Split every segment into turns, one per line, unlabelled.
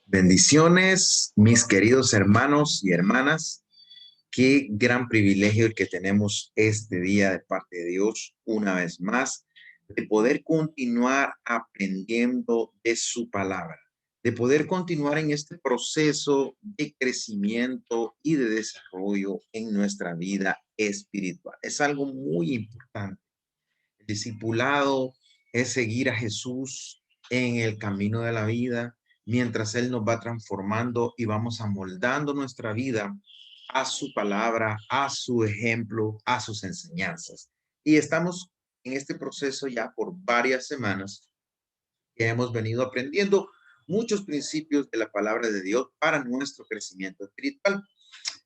Bendiciones, mis queridos hermanos y hermanas. Qué gran privilegio el que tenemos este día de parte de Dios, una vez más, de poder continuar aprendiendo de su palabra, de poder continuar en este proceso de crecimiento y de desarrollo en nuestra vida espiritual. Es algo muy importante. El discipulado es seguir a Jesús en el camino de la vida, mientras Él nos va transformando y vamos amoldando nuestra vida a su palabra, a su ejemplo, a sus enseñanzas. Y estamos en este proceso ya por varias semanas que hemos venido aprendiendo muchos principios de la palabra de Dios para nuestro crecimiento espiritual.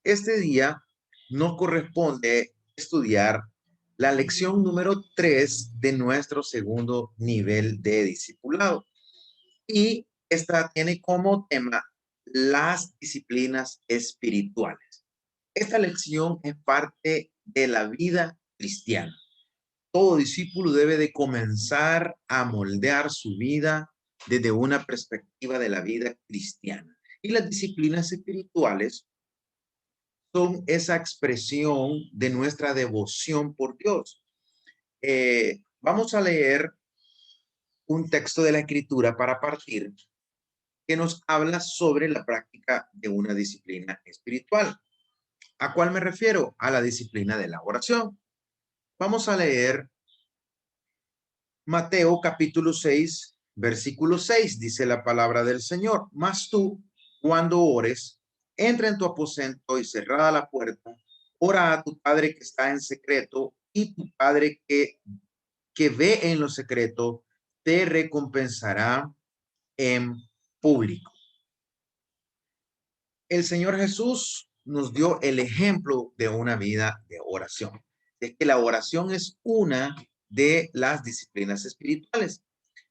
Este día nos corresponde estudiar la lección número 3 de nuestro segundo nivel de discipulado. Y esta tiene como tema las disciplinas espirituales. Esta lección es parte de la vida cristiana. Todo discípulo debe de comenzar a moldear su vida desde una perspectiva de la vida cristiana. Y las disciplinas espirituales son esa expresión de nuestra devoción por Dios. Vamos a leer un texto de la Escritura para partir que nos habla sobre la práctica de una disciplina espiritual. ¿A cuál me refiero? A la disciplina de la oración. Vamos a leer Mateo capítulo 6, versículo 6, dice la palabra del Señor. Mas tú, cuando ores, entra en tu aposento y cerrada la puerta, ora a tu Padre que está en secreto y tu Padre que ve en lo secreto te recompensará en público. El Señor Jesús nos dio el ejemplo de una vida de oración. Es que la oración es una de las disciplinas espirituales.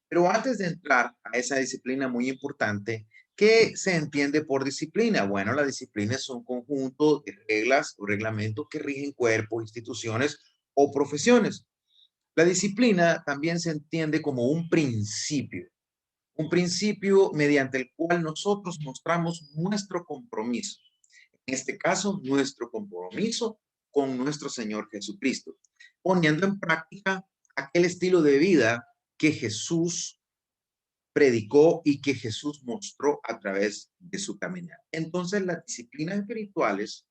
Pero antes de entrar a esa disciplina muy importante, ¿qué se entiende por disciplina? Bueno, la disciplina es un conjunto de reglas o reglamentos que rigen cuerpos, instituciones o profesiones. La disciplina también se entiende como un principio mediante el cual nosotros mostramos nuestro compromiso. En este caso, nuestro compromiso con nuestro Señor Jesucristo, poniendo en práctica aquel estilo de vida que Jesús predicó y que Jesús mostró a través de su caminar. Entonces, las disciplinas espirituales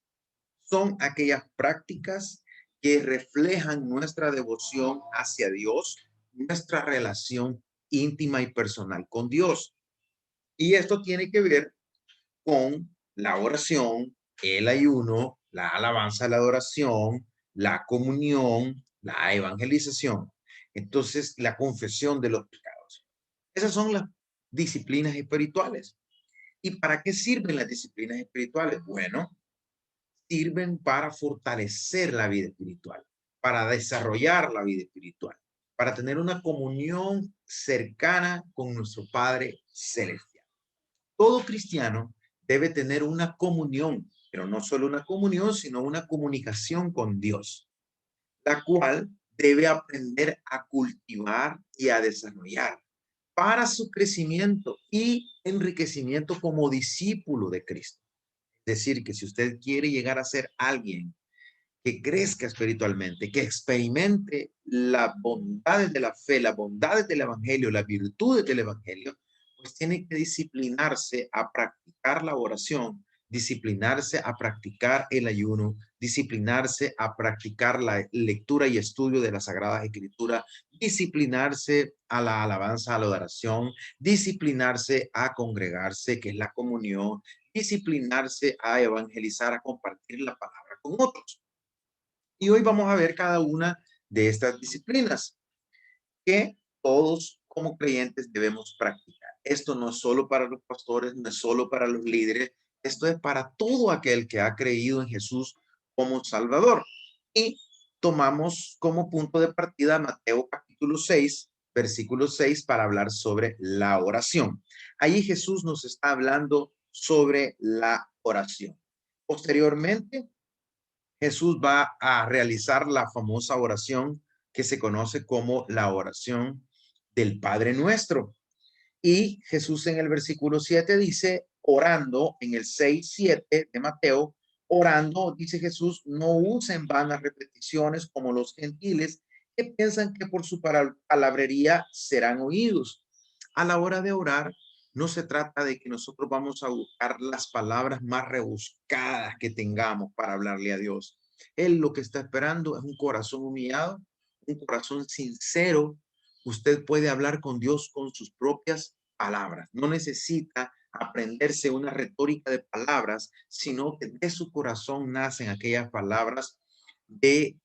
son aquellas prácticas que reflejan nuestra devoción hacia Dios, nuestra relación íntima y personal con Dios. Y esto tiene que ver con la oración, el ayuno, la alabanza, la adoración, la comunión, la evangelización. Entonces, la confesión de los pecados. Esas son las disciplinas espirituales. ¿Y para qué sirven las disciplinas espirituales? Bueno, sirven para fortalecer la vida espiritual, para desarrollar la vida espiritual, para tener una comunión cercana con nuestro Padre Celestial. Todo cristiano debe tener una comunión, pero no solo una comunión, sino una comunicación con Dios, la cual debe aprender a cultivar y a desarrollar para su crecimiento y enriquecimiento como discípulo de Cristo. Es decir, que si usted quiere llegar a ser alguien que crezca espiritualmente, que experimente las bondades de la fe, las bondades del evangelio, las virtudes del evangelio, pues tiene que disciplinarse a practicar la oración, disciplinarse a practicar el ayuno, disciplinarse a practicar la lectura y estudio de la Sagrada Escritura, disciplinarse a la alabanza, a la adoración, disciplinarse a congregarse, que es la comunión, disciplinarse a evangelizar, a compartir la palabra con otros. Y hoy vamos a ver cada una de estas disciplinas que todos como creyentes debemos practicar. Esto no es solo para los pastores, no es solo para los líderes, esto es para todo aquel que ha creído en Jesús como Salvador. Y tomamos como punto de partida Mateo capítulo 6, versículo 6 para hablar sobre la oración. Allí Jesús nos está hablando sobre la oración. Posteriormente, Jesús va a realizar la famosa oración que se conoce como la oración del Padre Nuestro. Y Jesús en el versículo 7 dice, orando, en el 6:7 de Mateo, orando, dice Jesús, no usen vanas repeticiones como los gentiles que piensan que por su palabrería serán oídos. A la hora de orar, no se trata de que nosotros vamos a buscar las palabras más rebuscadas que tengamos para hablarle a Dios. Él lo que está esperando es un corazón humillado, un corazón sincero. Usted puede hablar con Dios con sus propias palabras. No necesita aprenderse una retórica de palabras, sino que de su corazón nacen aquellas palabras de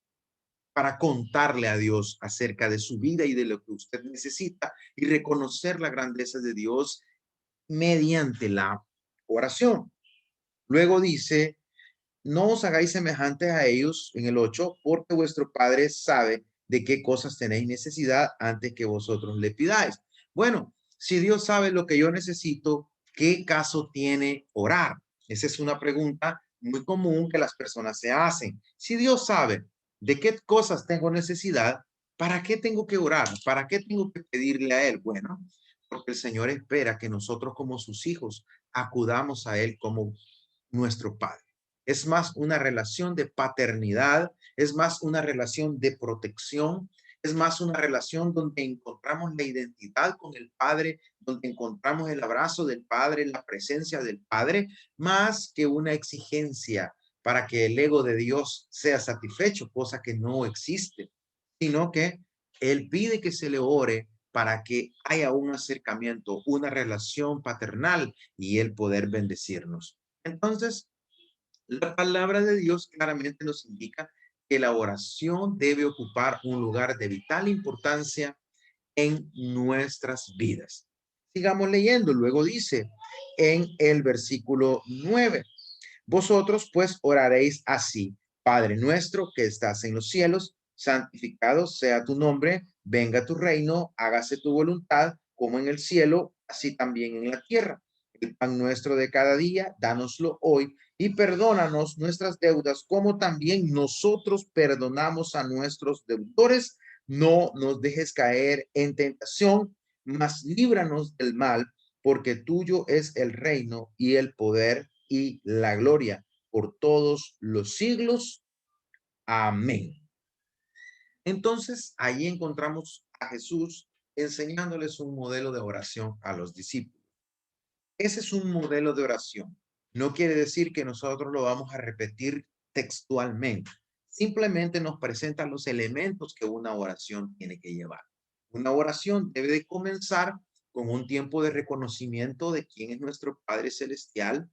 para contarle a Dios acerca de su vida y de lo que usted necesita y reconocer la grandeza de Dios mediante la oración. Luego dice, no os hagáis semejantes a ellos en el 8, porque vuestro Padre sabe de qué cosas tenéis necesidad antes que vosotros le pidáis. Bueno, si Dios sabe lo que yo necesito, ¿qué caso tiene orar? Esa es una pregunta muy común que las personas se hacen. Si Dios sabe de qué cosas tengo necesidad, ¿para qué tengo que orar? ¿Para qué tengo que pedirle a Él? Bueno, porque el Señor espera que nosotros como sus hijos acudamos a Él como nuestro Padre. Es más una relación de paternidad, es más una relación de protección, es más una relación donde encontramos la identidad con el Padre, donde encontramos el abrazo del Padre, la presencia del Padre, más que una exigencia para que el ego de Dios sea satisfecho, cosa que no existe, sino que Él pide que se le ore para que haya un acercamiento, una relación paternal y Él poder bendecirnos. Entonces, la palabra de Dios claramente nos indica que la oración debe ocupar un lugar de vital importancia en nuestras vidas. Sigamos leyendo. Luego dice en el versículo 9, vosotros pues oraréis así, Padre nuestro que estás en los cielos, santificado sea tu nombre, venga tu reino, hágase tu voluntad, como en el cielo, así también en la tierra. El pan nuestro de cada día, dánoslo hoy y perdónanos nuestras deudas, como también nosotros perdonamos a nuestros deudores. No nos dejes caer en tentación, mas líbranos del mal, porque tuyo es el reino y el poder y la gloria por todos los siglos. Amén. Entonces, ahí encontramos a Jesús enseñándoles un modelo de oración a los discípulos. Ese es un modelo de oración. No quiere decir que nosotros lo vamos a repetir textualmente. Simplemente nos presenta los elementos que una oración tiene que llevar. Una oración debe de comenzar con un tiempo de reconocimiento de quién es nuestro Padre Celestial.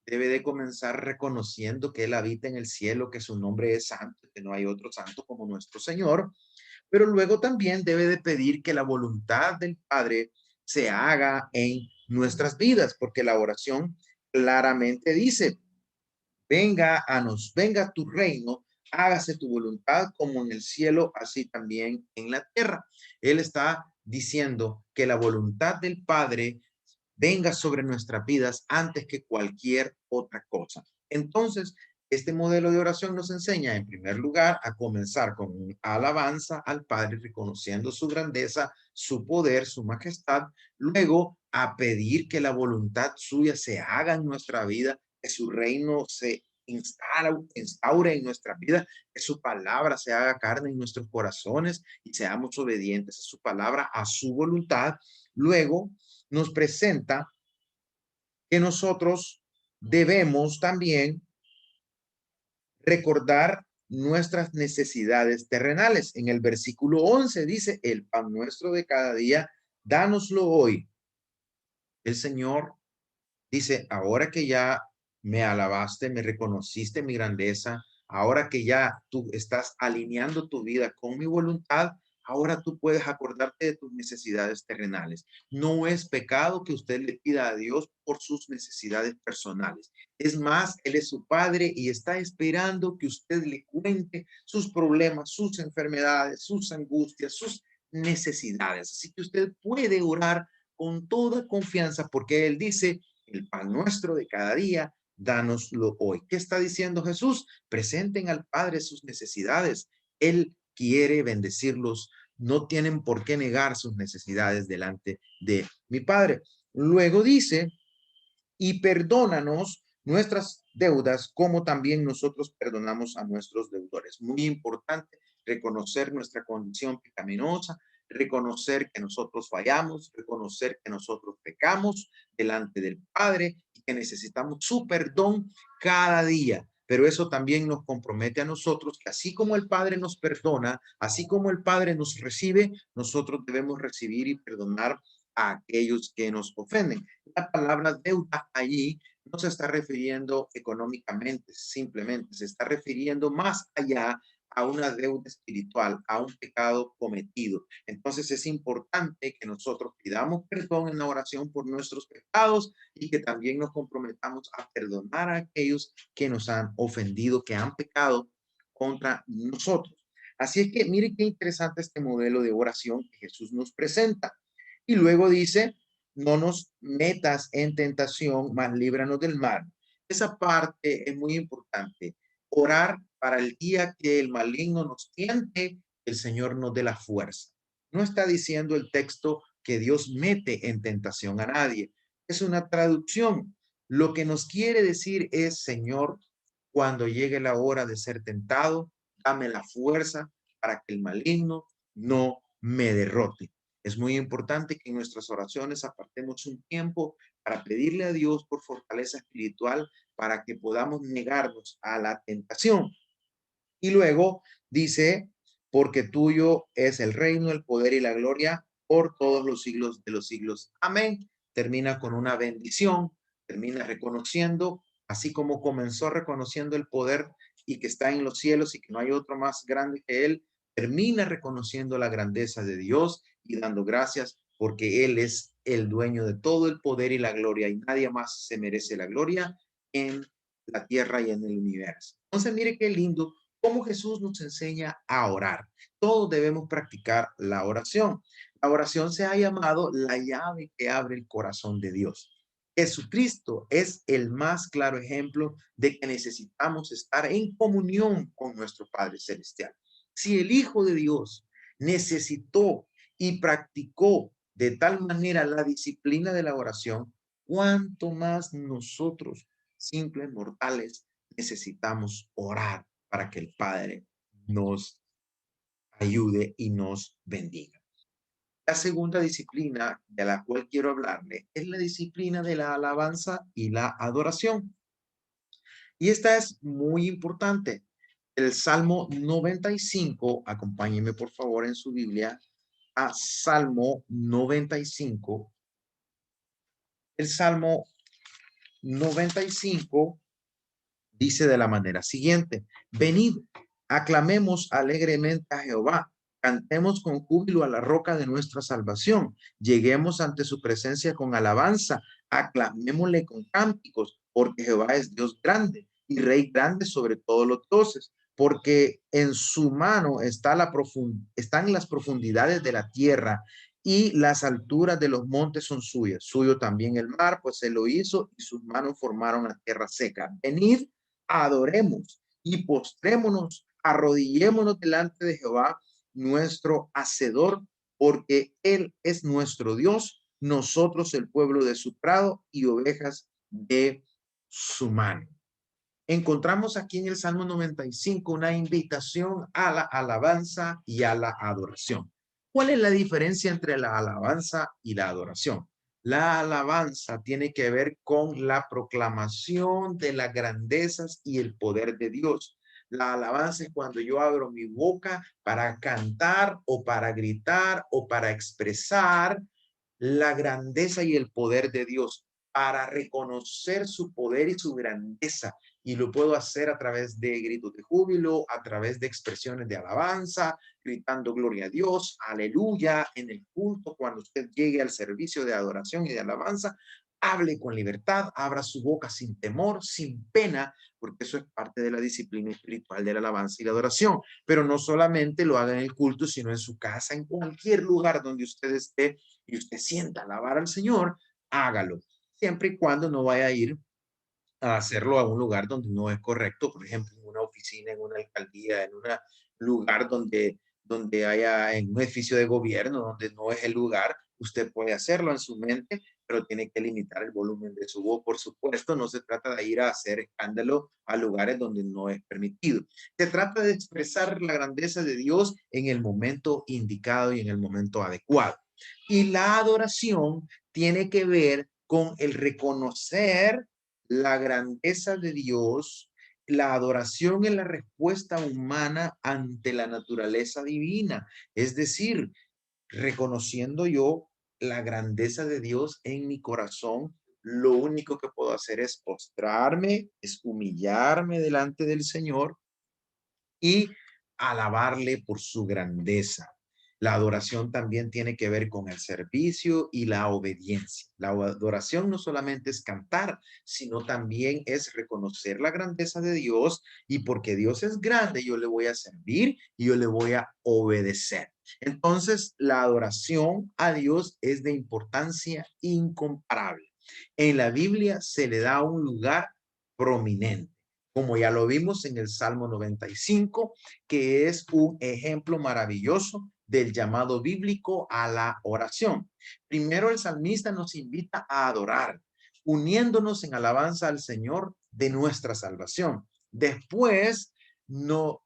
Debe de comenzar reconociendo que Él habita en el cielo, que su nombre es santo, que no hay otro santo como nuestro Señor. Pero luego también debe de pedir que la voluntad del Padre se haga en nuestras vidas, porque la oración claramente dice, venga a nos, venga tu reino, hágase tu voluntad como en el cielo, así también en la tierra. Él está diciendo que la voluntad del Padre venga sobre nuestras vidas antes que cualquier otra cosa. Entonces, este modelo de oración nos enseña, en primer lugar, a comenzar con alabanza al Padre, reconociendo su grandeza, su poder, su majestad. Luego, a pedir que la voluntad suya se haga en nuestra vida, que su reino se instaure en nuestra vida, que su palabra se haga carne en nuestros corazones y seamos obedientes a su palabra, a su voluntad. Luego, nos presenta que nosotros debemos también recordar nuestras necesidades terrenales. En el versículo 11 dice, el pan nuestro de cada día, dánoslo hoy. El Señor dice, ahora que ya me alabaste, me reconociste mi grandeza, ahora que ya tú estás alineando tu vida con mi voluntad, ahora tú puedes acordarte de tus necesidades terrenales. No es pecado que usted le pida a Dios por sus necesidades personales. Es más, Él es su Padre y está esperando que usted le cuente sus problemas, sus enfermedades, sus angustias, sus necesidades. Así que usted puede orar con toda confianza porque Él dice, el pan nuestro de cada día, dánoslo hoy. ¿Qué está diciendo Jesús? Presenten al Padre sus necesidades. Él quiere bendecirlos no tienen por qué negar sus necesidades delante de mi Padre. Luego dice, y perdónanos nuestras deudas como también nosotros perdonamos a nuestros deudores. Muy importante reconocer nuestra condición pecaminosa, reconocer que nosotros fallamos, reconocer que nosotros pecamos delante del Padre y que necesitamos su perdón cada día. Pero eso también nos compromete a nosotros que así como el Padre nos perdona, así como el Padre nos recibe, nosotros debemos recibir y perdonar a aquellos que nos ofenden. La palabra deuda allí no se está refiriendo económicamente, simplemente se está refiriendo más allá a una deuda espiritual, a un pecado cometido. Entonces es importante que nosotros pidamos perdón en la oración por nuestros pecados y que también nos comprometamos a perdonar a aquellos que nos han ofendido, que han pecado contra nosotros. Así es que mire qué interesante este modelo de oración que Jesús nos presenta. Y luego dice, no nos metas en tentación, mas líbranos del mal. Esa parte es muy importante. Orar para el día que el maligno nos tiente, el Señor nos dé la fuerza. No está diciendo el texto que Dios mete en tentación a nadie. Es una traducción. Lo que nos quiere decir es, Señor, cuando llegue la hora de ser tentado, dame la fuerza para que el maligno no me derrote. Es muy importante que en nuestras oraciones apartemos un tiempo para pedirle a Dios por fortaleza espiritual para que podamos negarnos a la tentación. Y luego dice, porque tuyo es el reino, el poder y la gloria por todos los siglos de los siglos. Amén. Termina con una bendición, termina reconociendo, así como comenzó reconociendo el poder y que está en los cielos y que no hay otro más grande que él, termina reconociendo la grandeza de Dios y dando gracias porque Él es el dueño de todo el poder y la gloria y nadie más se merece la gloria en la tierra y en el universo. Entonces, mire qué lindo cómo Jesús nos enseña a orar. Todos debemos practicar la oración. La oración se ha llamado la llave que abre el corazón de Dios. Jesucristo es el más claro ejemplo de que necesitamos estar en comunión con nuestro Padre Celestial. Si el Hijo de Dios necesitó y practicó de tal manera la disciplina de la oración, ¿cuánto más nosotros, simples mortales, necesitamos orar para que el Padre nos ayude y nos bendiga? La segunda disciplina de la cual quiero hablarle es la disciplina de la alabanza y la adoración. Y esta es muy importante. El Salmo 95, acompáñeme por favor en su Biblia a Salmo 95. El Salmo 95 dice de la manera siguiente: venid, aclamemos alegremente a Jehová, cantemos con júbilo a la roca de nuestra salvación, lleguemos ante su presencia con alabanza, aclamémosle con cánticos, porque Jehová es Dios grande y Rey grande sobre todos los dioses, porque en su mano están las profundidades de la tierra y las alturas de los montes son suyas. Suyo también el mar, pues él lo hizo y sus manos formaron la tierra seca. Venid, adoremos y postrémonos, arrodillémonos delante de Jehová, nuestro hacedor, porque Él es nuestro Dios, nosotros el pueblo de su prado y ovejas de su mano. Encontramos aquí en el Salmo 95 una invitación a la alabanza y a la adoración. ¿Cuál es la diferencia entre la alabanza y la adoración? La alabanza tiene que ver con la proclamación de las grandezas y el poder de Dios. La alabanza es cuando yo abro mi boca para cantar o para gritar o para expresar la grandeza y el poder de Dios, para reconocer su poder y su grandeza. Y lo puedo hacer a través de gritos de júbilo, a través de expresiones de alabanza, gritando gloria a Dios, aleluya, en el culto, cuando usted llegue al servicio de adoración y de alabanza, hable con libertad, abra su boca sin temor, sin pena, porque eso es parte de la disciplina espiritual de la alabanza y la adoración. Pero no solamente lo haga en el culto, sino en su casa, en cualquier lugar donde usted esté y usted sienta alabar al Señor, hágalo, siempre y cuando no vaya a ir a hacerlo a un lugar donde no es correcto, por ejemplo, en una oficina, en una alcaldía, en un lugar donde haya en un edificio de gobierno, donde no es el lugar, usted puede hacerlo en su mente, pero tiene que limitar el volumen de su voz, por supuesto. No se trata de ir a hacer escándalo a lugares donde no es permitido. Se trata de expresar la grandeza de Dios en el momento indicado y en el momento adecuado. Y la adoración tiene que ver con el reconocer la grandeza de Dios. La adoración es la respuesta humana ante la naturaleza divina, es decir, reconociendo yo la grandeza de Dios en mi corazón, lo único que puedo hacer es postrarme, es humillarme delante del Señor y alabarle por su grandeza. La adoración también tiene que ver con el servicio y la obediencia. La adoración no solamente es cantar, sino también es reconocer la grandeza de Dios, y porque Dios es grande, yo le voy a servir y yo le voy a obedecer. Entonces, la adoración a Dios es de importancia incomparable. En la Biblia se le da un lugar prominente, como ya lo vimos en el Salmo 95, que es un ejemplo maravilloso del llamado bíblico a la oración. Primero, el salmista nos invita a adorar, uniéndonos en alabanza al Señor de nuestra salvación. Después, no,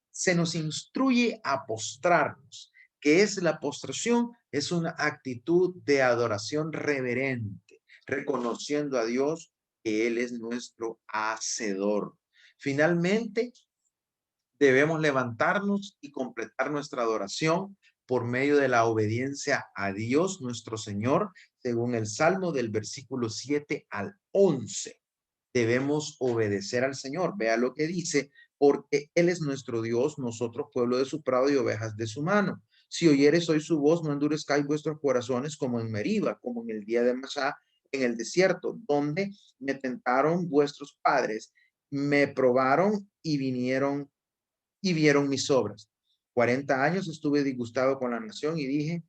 se nos instruye a postrarnos. ¿Qué es la postración? Es una actitud de adoración reverente, reconociendo a Dios que Él es nuestro hacedor. Finalmente, debemos levantarnos y completar nuestra adoración por medio de la obediencia a Dios nuestro Señor, según el Salmo del versículo 7 al 11. Debemos obedecer al Señor. Vea lo que dice: porque Él es nuestro Dios, nosotros pueblo de su prado y ovejas de su mano. Si oyeres hoy su voz, no endurezcáis vuestros corazones como en Meriba, como en el día de Masá, en el desierto, donde me tentaron vuestros padres, me probaron y vieron mis obras. 40 años estuve disgustado con la nación y dije: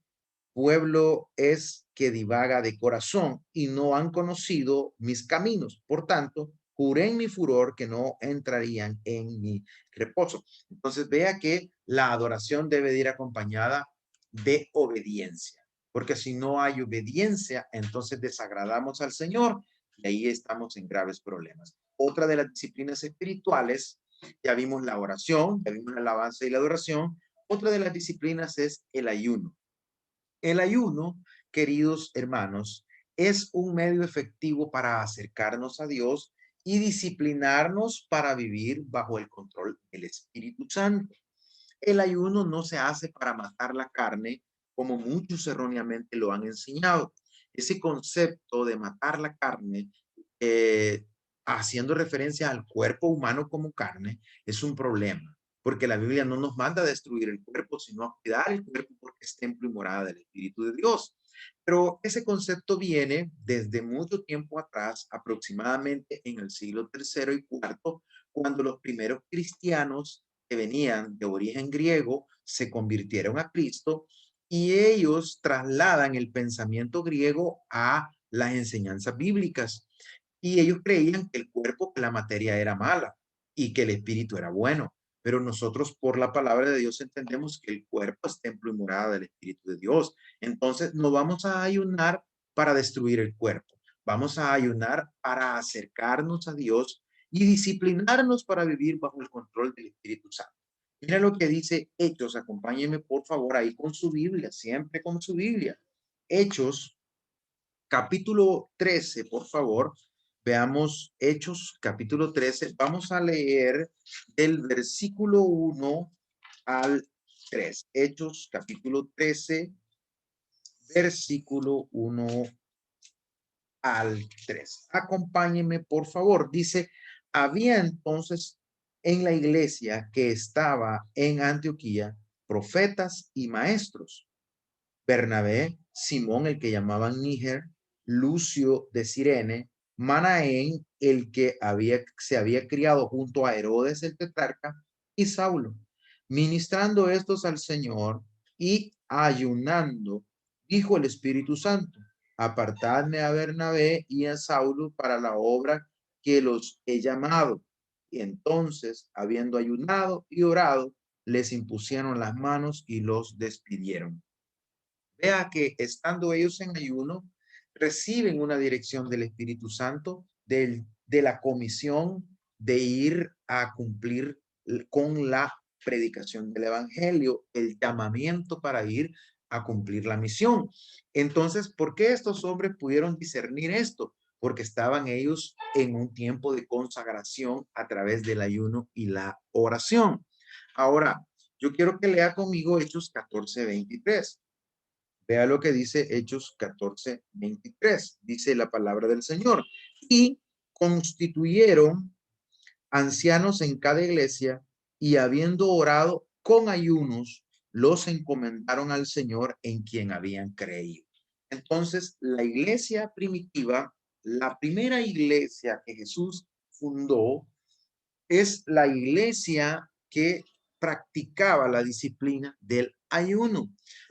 pueblo es que divaga de corazón y no han conocido mis caminos. Por tanto, juré en mi furor que no entrarían en mi reposo. Entonces, vea que la adoración debe de ir acompañada de obediencia, porque si no hay obediencia, entonces desagradamos al Señor y ahí estamos en graves problemas. Otra de las disciplinas espirituales, ya vimos la oración, ya vimos la alabanza y la adoración. Otra de las disciplinas es el ayuno. El ayuno, queridos hermanos, es un medio efectivo para acercarnos a Dios y disciplinarnos para vivir bajo el control del Espíritu Santo. El ayuno no se hace para matar la carne, como muchos erróneamente lo han enseñado. Ese concepto de matar la carne, eh, haciendo referencia al cuerpo humano como carne, es un problema, porque la Biblia no nos manda a destruir el cuerpo, sino a cuidar el cuerpo, porque es templo y morada del Espíritu de Dios. Pero ese concepto viene desde mucho tiempo atrás, aproximadamente en el siglo tercero y cuarto, cuando los primeros cristianos que venían de origen griego se convirtieron a Cristo, y ellos trasladan el pensamiento griego a las enseñanzas bíblicas. Y ellos creían que el cuerpo, que la materia era mala y que el espíritu era bueno. Pero nosotros por la palabra de Dios entendemos que el cuerpo es templo y morada del Espíritu de Dios. Entonces no vamos a ayunar para destruir el cuerpo. Vamos a ayunar para acercarnos a Dios y disciplinarnos para vivir bajo el control del Espíritu Santo. Mira lo que dice Hechos. Acompáñenme por favor ahí con su Biblia, siempre con su Biblia. Hechos capítulo 13, por favor. Veamos Hechos capítulo 13. Vamos a leer del versículo 1 al 3. Hechos capítulo 13, versículo 1 al 3. Acompáñenme, por favor. Dice: había entonces en la iglesia que estaba en Antioquía profetas y maestros: Bernabé, Simón, el que llamaban Níger, Lucio de Cirene, Manaén, el que se había criado junto a Herodes el tetrarca, y Saulo. Ministrando estos al Señor y ayunando, dijo el Espíritu Santo: apartadme a Bernabé y a Saulo para la obra que los he llamado. Y entonces, habiendo ayunado y orado, les impusieron las manos y los despidieron. Vea que estando ellos en ayuno, reciben una dirección del Espíritu Santo, de la comisión de ir a cumplir con la predicación del Evangelio, el llamamiento para ir a cumplir la misión. Entonces, ¿por qué estos hombres pudieron discernir esto? Porque estaban ellos en un tiempo de consagración a través del ayuno y la oración. Ahora, yo quiero que lea conmigo Hechos 14:23. Vea lo que dice Hechos 14:23. Dice la palabra del Señor. Y constituyeron ancianos en cada iglesia y habiendo orado con ayunos, los encomendaron al Señor en quien habían creído. Entonces, la iglesia primitiva, la primera iglesia que Jesús fundó, es la iglesia que practicaba la disciplina del ayuno.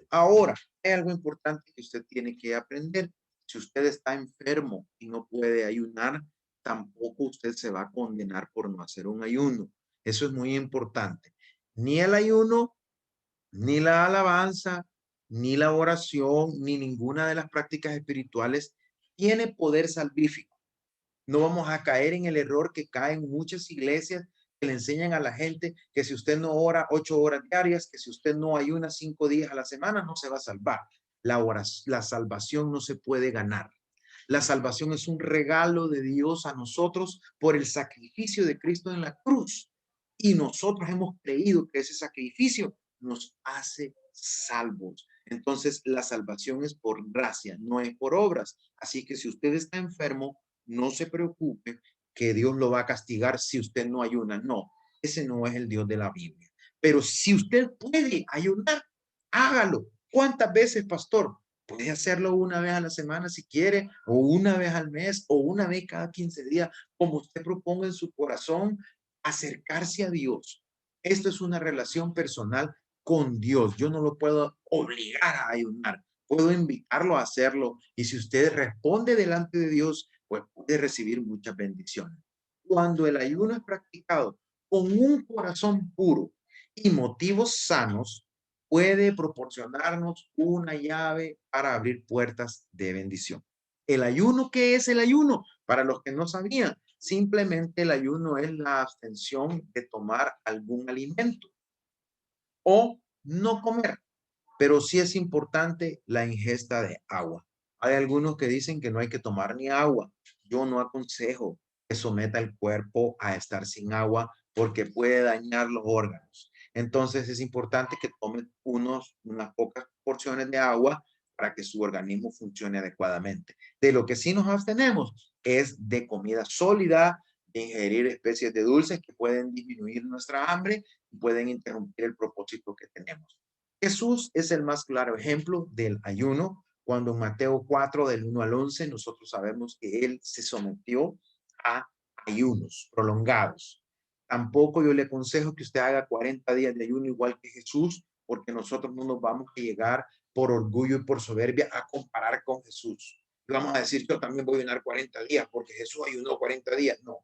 Ahora, hay algo importante que usted tiene que aprender. Si usted está enfermo y no puede ayunar, tampoco usted se va a condenar por no hacer un ayuno. Eso es muy importante. Ni el ayuno, ni la alabanza, ni la oración, ni ninguna de las prácticas espirituales tiene poder salvífico. No vamos a caer en el error que caen muchas iglesias que le enseñan a la gente que si usted no ora 8 horas diarias, que si usted no ayuna 5 días a la semana, no se va a salvar. La salvación no se puede ganar. La salvación es un regalo de Dios a nosotros por el sacrificio de Cristo en la cruz. Y nosotros hemos creído que ese sacrificio nos hace salvos. Entonces, la salvación es por gracia, no es por obras. Así que si usted está enfermo, no se preocupe que Dios lo va a castigar si usted no ayuna. No, ese no es el Dios de la Biblia. Pero si usted puede ayunar, hágalo. ¿Cuántas veces, pastor? Puede hacerlo una vez a la semana si quiere, o una vez al mes, o una vez cada 15 días, como usted proponga en su corazón, acercarse a Dios. Esto es una relación personal con Dios. Yo no lo puedo obligar a ayunar. Puedo invitarlo a hacerlo. Y si usted responde delante de Dios, pues puede recibir muchas bendiciones. Cuando el ayuno es practicado con un corazón puro y motivos sanos, puede proporcionarnos una llave para abrir puertas de bendición. ¿El ayuno qué es el ayuno? Para los que no sabían, simplemente el ayuno es la abstención de tomar algún alimento o no comer, pero sí es importante la ingesta de agua. Hay algunos que dicen que no hay que tomar ni agua. Yo no aconsejo que someta el cuerpo a estar sin agua porque puede dañar los órganos. Entonces es importante que tome unas pocas porciones de agua para que su organismo funcione adecuadamente. De lo que sí nos abstenemos es de comida sólida, de ingerir especies de dulces que pueden disminuir nuestra hambre y pueden interrumpir el propósito que tenemos. Jesús es el más claro ejemplo del ayuno. Cuando en Mateo 4, del 1 al 11, nosotros sabemos que él se sometió a ayunos prolongados. Tampoco yo le aconsejo que usted haga 40 días de ayuno igual que Jesús, porque nosotros no nos vamos a llegar por orgullo y por soberbia a comparar con Jesús. Y vamos a decir, yo también voy a ayunar 40 días porque Jesús ayunó 40 días. No,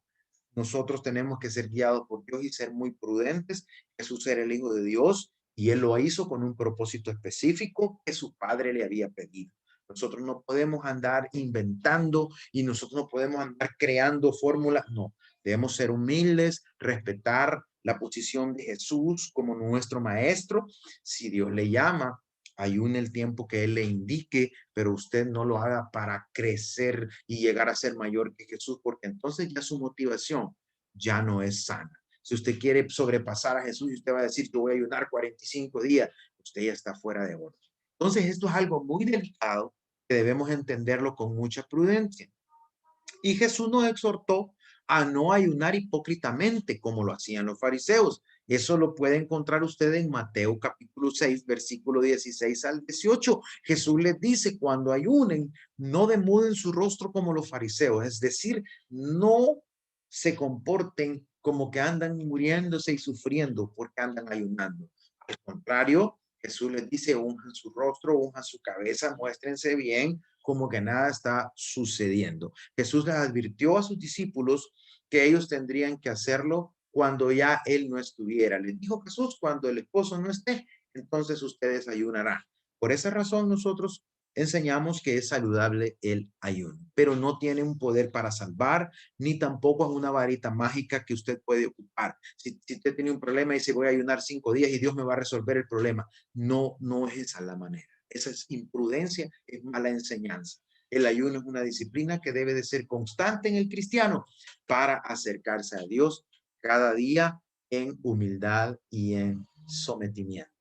nosotros tenemos que ser guiados por Dios y ser muy prudentes. Jesús era el Hijo de Dios y él lo hizo con un propósito específico que su padre le había pedido. Nosotros no podemos andar inventando y nosotros no podemos andar creando fórmulas. No, debemos ser humildes, respetar la posición de Jesús como nuestro maestro. Si Dios le llama, ayune el tiempo que Él le indique, pero usted no lo haga para crecer y llegar a ser mayor que Jesús, porque entonces ya su motivación ya no es sana. Si usted quiere sobrepasar a Jesús y usted va a decir, yo voy a ayunar 45 días, usted ya está fuera de orden. Entonces, esto es algo muy delicado que debemos entenderlo con mucha prudencia. Y Jesús nos exhortó a no ayunar hipócritamente como lo hacían los fariseos. Eso lo puede encontrar usted en Mateo capítulo 6, versículo 16 al 18. Jesús les dice, cuando ayunen, no demuden su rostro como los fariseos, es decir, no se comporten como que andan muriéndose y sufriendo porque andan ayunando. Al contrario, Jesús les dice, unjan su rostro, unjan su cabeza, muéstrense bien, como que nada está sucediendo. Jesús les advirtió a sus discípulos que ellos tendrían que hacerlo cuando ya él no estuviera. Les dijo Jesús, cuando el esposo no esté, entonces ustedes ayunarán. Por esa razón nosotros enseñamos que es saludable el ayuno, pero no tiene un poder para salvar, ni tampoco es una varita mágica que usted puede ocupar. Si usted tiene un problema y dice voy a ayunar 5 días y Dios me va a resolver el problema, no, no es esa la manera. Esa es imprudencia, es mala enseñanza. El ayuno es una disciplina que debe de ser constante en el cristiano para acercarse a Dios cada día en humildad y en sometimiento.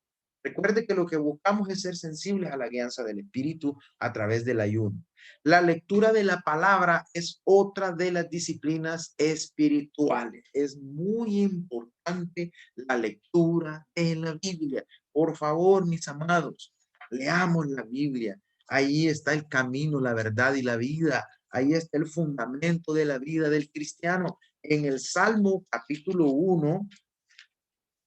Recuerde que lo que buscamos es ser sensibles a la guianza del Espíritu a través del ayuno. La lectura de la palabra es otra de las disciplinas espirituales. Es muy importante la lectura de la Biblia. Por favor, mis amados, leamos la Biblia. Ahí está el camino, la verdad y la vida. Ahí está el fundamento de la vida del cristiano. En el Salmo capítulo 1,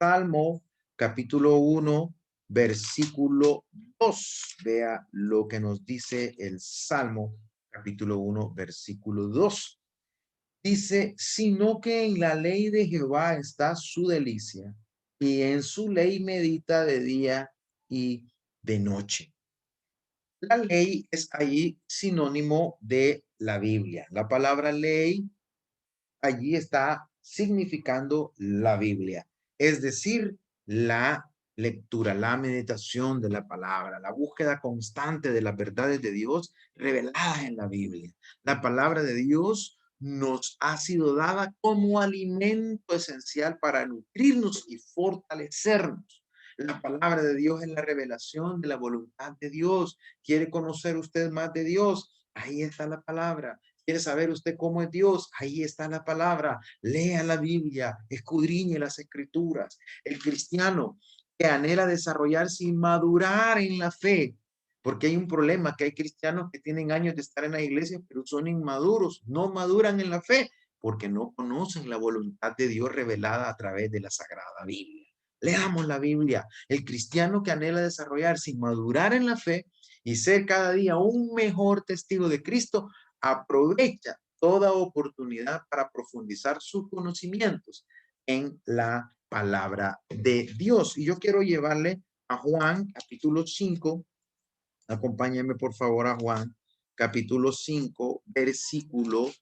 Salmo capítulo 1, versículo 2. Vea lo que nos dice el Salmo capítulo 1, versículo 2. Dice, sino que en la ley de Jehová está su delicia, y en su ley medita de día y de noche. La ley es ahí sinónimo de la Biblia. La palabra ley allí está significando la Biblia, es decir, la lectura, la meditación de la palabra, la búsqueda constante de las verdades de Dios reveladas en la Biblia. La palabra de Dios nos ha sido dada como alimento esencial para nutrirnos y fortalecernos. La palabra de Dios es la revelación de la voluntad de Dios. ¿Quiere conocer usted más de Dios? Ahí está la palabra. ¿Quiere saber usted cómo es Dios? Ahí está la palabra. Lea la Biblia, escudriñe las escrituras. El cristiano que anhela desarrollarse y madurar en la fe, porque hay un problema, que hay cristianos que tienen años de estar en la iglesia, pero son inmaduros, no maduran en la fe, porque no conocen la voluntad de Dios revelada a través de la Sagrada Biblia. Leamos la Biblia. El cristiano que anhela desarrollarse y madurar en la fe y ser cada día un mejor testigo de Cristo, aprovecha toda oportunidad para profundizar sus conocimientos en la palabra de Dios. Y yo quiero llevarle a Juan capítulo 5. Acompáñame por favor a Juan capítulo 5, versículo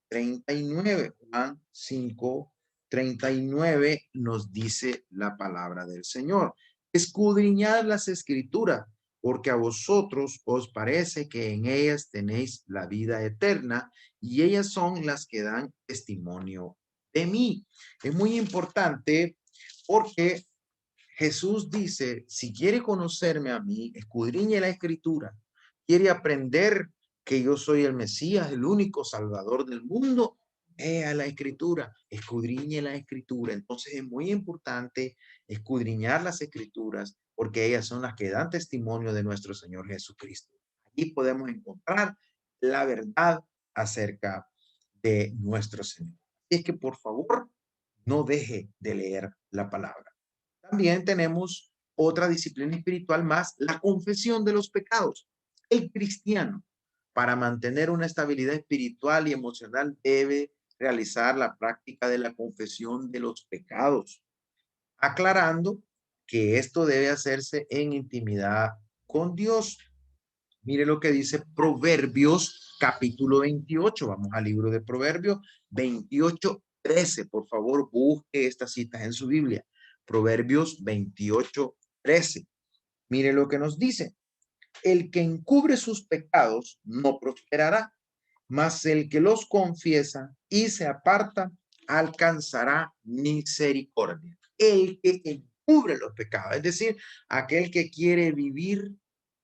39. Juan 5, 39 nos dice la palabra del Señor. Escudriñad las escrituras, porque a vosotros os parece que en ellas tenéis la vida eterna, y ellas son las que dan testimonio de mí. Es muy importante porque Jesús dice, si quiere conocerme a mí, escudriñe la escritura, quiere aprender que yo soy el Mesías, el único Salvador del mundo, vea la escritura, escudriñe la escritura. Entonces es muy importante escudriñar las escrituras porque ellas son las que dan testimonio de nuestro Señor Jesucristo. Allí podemos encontrar la verdad acerca de nuestro Señor. Es que por favor, no deje de leer la palabra. También tenemos otra disciplina espiritual más, la confesión de los pecados. El cristiano, para mantener una estabilidad espiritual y emocional, debe realizar la práctica de la confesión de los pecados, aclarando que esto debe hacerse en intimidad con Dios. Mire lo que dice Proverbios capítulo 28. Vamos al libro de Proverbios 28, 13. Por favor, busque estas citas en su Biblia. Proverbios 28, 13. Mire lo que nos dice. El que encubre sus pecados no prosperará, mas el que los confiesa y se aparta alcanzará misericordia. El que encubre los pecados, es decir, aquel que quiere vivir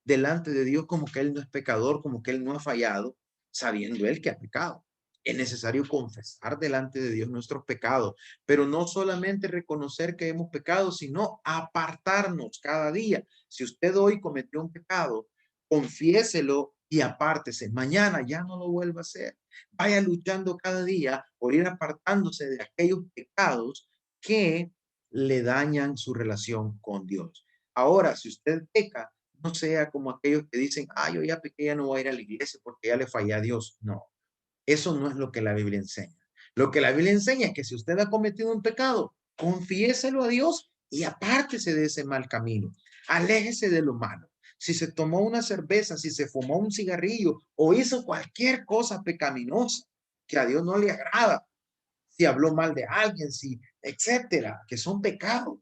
delante de Dios como que él no es pecador, como que él no ha fallado, sabiendo él que ha pecado. Es necesario confesar delante de Dios nuestros pecados, pero no solamente reconocer que hemos pecado, sino apartarnos cada día. Si usted hoy cometió un pecado, confiéselo y apártese. Mañana ya no lo vuelva a hacer. Vaya luchando cada día por ir apartándose de aquellos pecados que le dañan su relación con Dios. Ahora, si usted peca, no sea como aquellos que dicen, yo ya pequé, ya no voy a ir a la iglesia porque ya le fallé a Dios. No, eso no es lo que la Biblia enseña. Lo que la Biblia enseña es que si usted ha cometido un pecado, confiéselo a Dios y apártese de ese mal camino. Aléjese de lo malo. Si se tomó una cerveza, si se fumó un cigarrillo o hizo cualquier cosa pecaminosa que a Dios no le agrada, si habló mal de alguien, si, etcétera, que son pecados,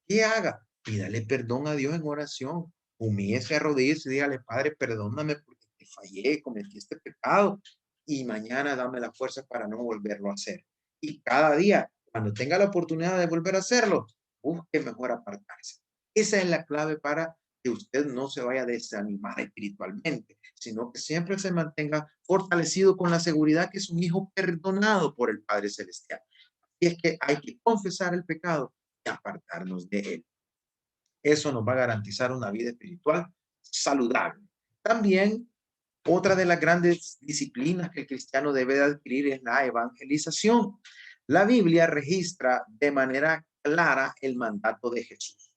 ¿qué haga? Pídale perdón a Dios en oración. Humíllese, arrodíllese y dígale, Padre, perdóname porque te fallé, cometí este pecado y mañana dame la fuerza para no volverlo a hacer. Y cada día, cuando tenga la oportunidad de volver a hacerlo, busque mejor apartarse. Esa es la clave para que usted no se vaya a desanimar espiritualmente, sino que siempre se mantenga fortalecido con la seguridad que es un hijo perdonado por el Padre Celestial. Y es que hay que confesar el pecado y apartarnos de él. Eso nos va a garantizar una vida espiritual saludable. También otra de las grandes disciplinas que el cristiano debe de adquirir es la evangelización. La Biblia registra de manera clara el mandato de Jesús.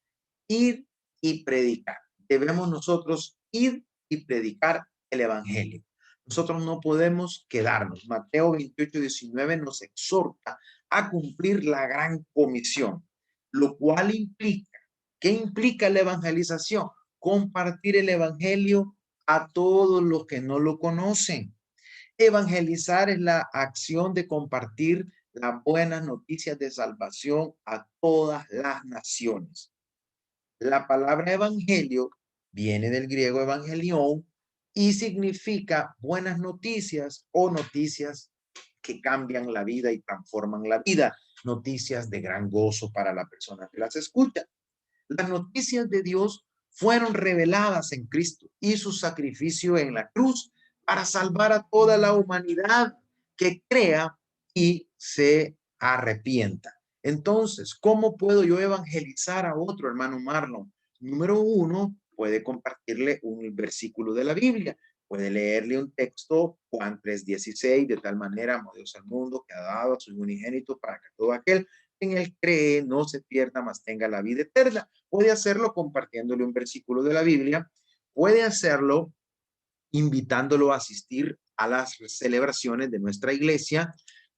Ir y predicar. Debemos nosotros ir y predicar el evangelio. Nosotros no podemos quedarnos. Mateo 28:19 nos exhorta a cumplir la gran comisión, lo cual implica, ¿qué implica la evangelización? Compartir el evangelio a todos los que no lo conocen. Evangelizar es la acción de compartir las buenas noticias de salvación a todas las naciones. La palabra evangelio viene del griego evangelion y significa buenas noticias o noticias que cambian la vida y transforman la vida, noticias de gran gozo para la persona que las escucha. Las noticias de Dios fueron reveladas en Cristo y su sacrificio en la cruz para salvar a toda la humanidad que crea y se arrepienta. Entonces, ¿cómo puedo yo evangelizar a otro, hermano Marlon? Número uno, puede compartirle un versículo de la Biblia. Puede leerle un texto, Juan 3:16, de tal manera amó Dios al mundo que ha dado a su unigénito para que todo aquel en él cree no se pierda, mas tenga la vida eterna. Puede hacerlo compartiéndole un versículo de la Biblia, puede hacerlo invitándolo a asistir a las celebraciones de nuestra iglesia,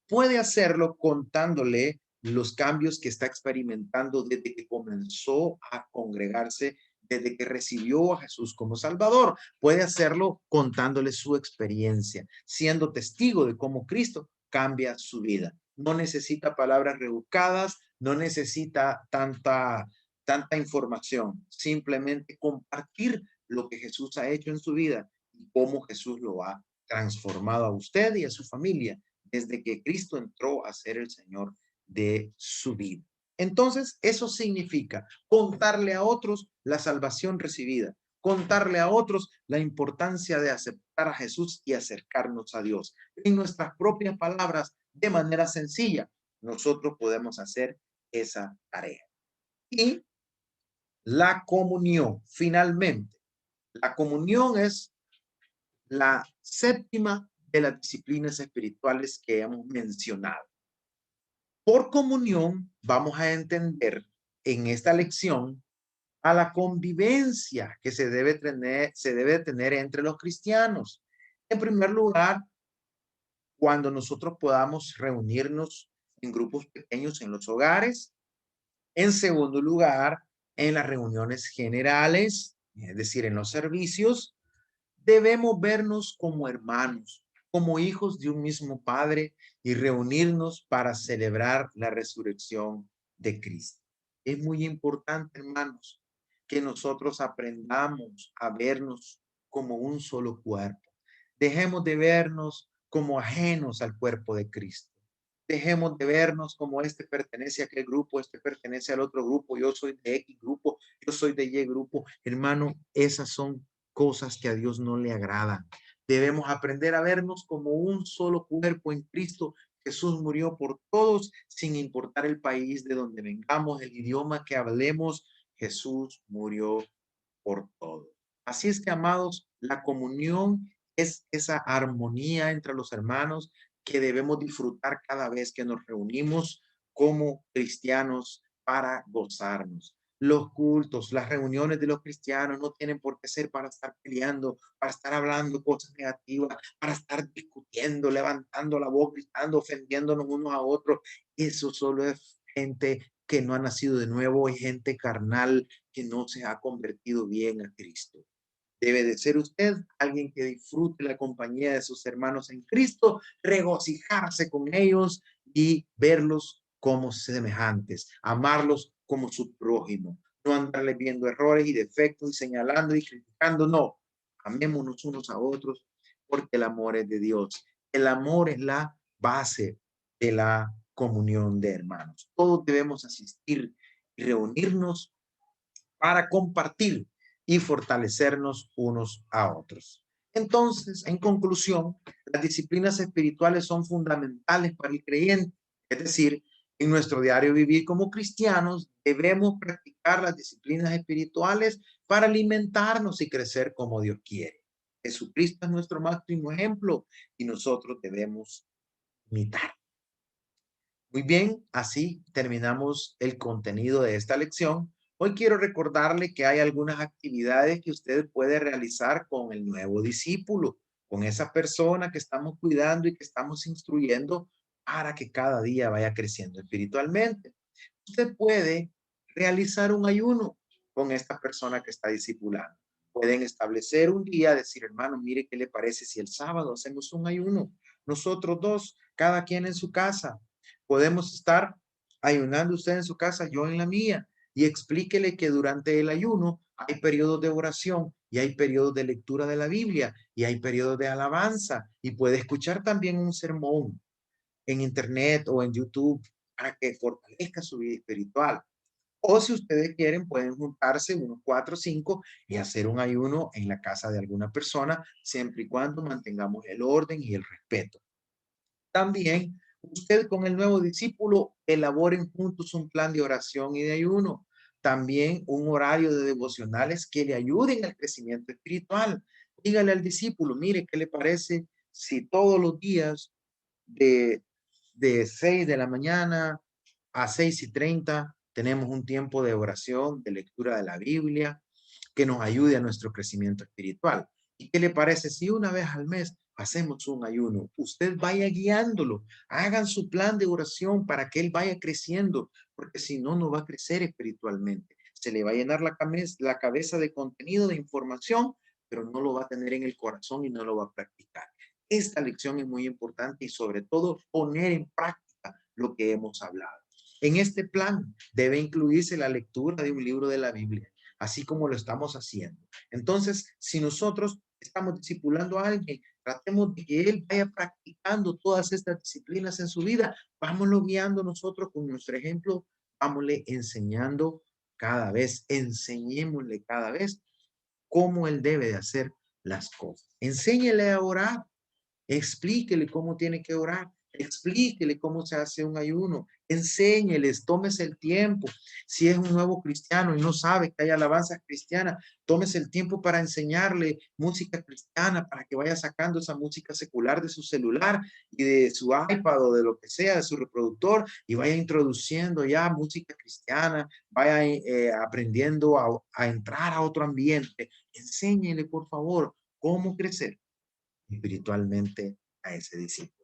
puede hacerlo contándole los cambios que está experimentando desde que comenzó a congregarse, desde que recibió a Jesús como Salvador. Puede hacerlo contándole su experiencia, siendo testigo de cómo Cristo cambia su vida. No necesita palabras rebuscadas, no necesita tanta información, simplemente compartir lo que Jesús ha hecho en su vida y cómo Jesús lo ha transformado a usted y a su familia desde que Cristo entró a ser el Señor de su vida. Entonces, eso significa contarle a otros la salvación recibida, contarle a otros la importancia de aceptar a Jesús y acercarnos a Dios. En nuestras propias palabras, de manera sencilla, nosotros podemos hacer esa tarea. Y la comunión, finalmente. La comunión es la séptima de las disciplinas espirituales que hemos mencionado. Por comunión vamos a entender en esta lección a la convivencia que se debe tener entre los cristianos. En primer lugar, cuando nosotros podamos reunirnos en grupos pequeños en los hogares. En segundo lugar, en las reuniones generales, es decir, en los servicios. Debemos vernos como hermanos, como hijos de un mismo Padre y reunirnos para celebrar la resurrección de Cristo. Es muy importante, hermanos, que nosotros aprendamos a vernos como un solo cuerpo. Dejemos de vernos como ajenos al cuerpo de Cristo. Dejemos de vernos como este pertenece a aquel grupo, este pertenece al otro grupo, yo soy de X grupo, yo soy de Y grupo. Hermano, esas son cosas que a Dios no le agradan. Debemos aprender a vernos como un solo cuerpo en Cristo. Jesús murió por todos, sin importar el país de donde vengamos, el idioma que hablemos. Jesús murió por todos. Así es que, amados, la comunión es esa armonía entre los hermanos que debemos disfrutar cada vez que nos reunimos como cristianos para gozarnos. Los cultos, las reuniones de los cristianos no tienen por qué ser para estar peleando, para estar hablando cosas negativas, para estar discutiendo, levantando la voz, gritando, ofendiéndonos unos a otros. Eso solo es gente que no ha nacido de nuevo y gente carnal que no se ha convertido bien a Cristo. Debe de ser usted alguien que disfrute la compañía de sus hermanos en Cristo, regocijarse con ellos y verlos como semejantes, amarlos como su prójimo, no andarles viendo errores y defectos y señalando y criticando, no. Amémonos unos a otros porque el amor es de Dios. El amor es la base de la comunión de hermanos. Todos debemos asistir y reunirnos para compartir y fortalecernos unos a otros. Entonces, en conclusión, las disciplinas espirituales son fundamentales para el creyente. Es decir, en nuestro diario vivir como cristianos, debemos practicar las disciplinas espirituales para alimentarnos y crecer como Dios quiere. Jesucristo es nuestro máximo ejemplo y nosotros debemos imitar. Muy bien, así terminamos el contenido de esta lección. Hoy quiero recordarle que hay algunas actividades que usted puede realizar con el nuevo discípulo, con esa persona que estamos cuidando y que estamos instruyendo para que cada día vaya creciendo espiritualmente. Usted puede realizar un ayuno con esta persona que está discipulando. Pueden establecer un día, decir, hermano, mire qué le parece si el sábado hacemos un ayuno. Nosotros dos, cada quien en su casa. Podemos estar ayunando usted en su casa, yo en la mía, y explíquele que durante el ayuno hay periodos de oración y hay periodos de lectura de la Biblia y hay periodos de alabanza y puede escuchar también un sermón en internet o en YouTube para que fortalezca su vida espiritual. O si ustedes quieren, pueden juntarse unos 4 o 5 y hacer un ayuno en la casa de alguna persona, siempre y cuando mantengamos el orden y el respeto. También usted con el nuevo discípulo elaboren juntos un plan de oración y de ayuno. También un horario de devocionales que le ayuden al crecimiento espiritual. Dígale al discípulo, mire, ¿qué le parece si todos los días de, de 6 de la mañana a 6:30 tenemos un tiempo de oración, de lectura de la Biblia, que nos ayude a nuestro crecimiento espiritual? ¿Y qué le parece si una vez al mes hacemos un ayuno? Usted vaya guiándolo, hagan su plan de oración para que él vaya creciendo, porque si no, no va a crecer espiritualmente. Se le va a llenar la cabeza de contenido, de información, pero no lo va a tener en el corazón y no lo va a practicar. Esta lección es muy importante y sobre todo poner en práctica lo que hemos hablado. En este plan debe incluirse la lectura de un libro de la Biblia, así como lo estamos haciendo. Entonces, si nosotros estamos discipulando a alguien, tratemos de que él vaya practicando todas estas disciplinas en su vida. Vámonos guiando nosotros con nuestro ejemplo, vámosle enseñando cada vez, enseñémosle cada vez cómo él debe de hacer las cosas. Enséñele a orar, explíquele cómo tiene que orar, explíquele cómo se hace un ayuno, enséñeles, tómese el tiempo. Si es un nuevo cristiano y no sabe que hay alabanzas cristianas, tómese el tiempo para enseñarle música cristiana, para que vaya sacando esa música secular de su celular y de su iPad o de lo que sea, de su reproductor, y vaya introduciendo ya música cristiana, vaya aprendiendo a entrar a otro ambiente. Enséñele, por favor, cómo crecer espiritualmente a ese discípulo.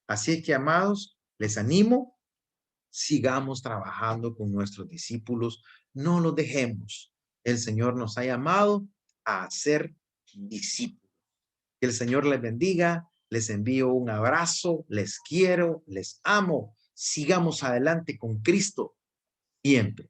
Así es que, amados, les animo, sigamos trabajando con nuestros discípulos, no los dejemos. El Señor nos ha llamado a ser discípulos. Que el Señor les bendiga, les envío un abrazo, les quiero, les amo. Sigamos adelante con Cristo siempre.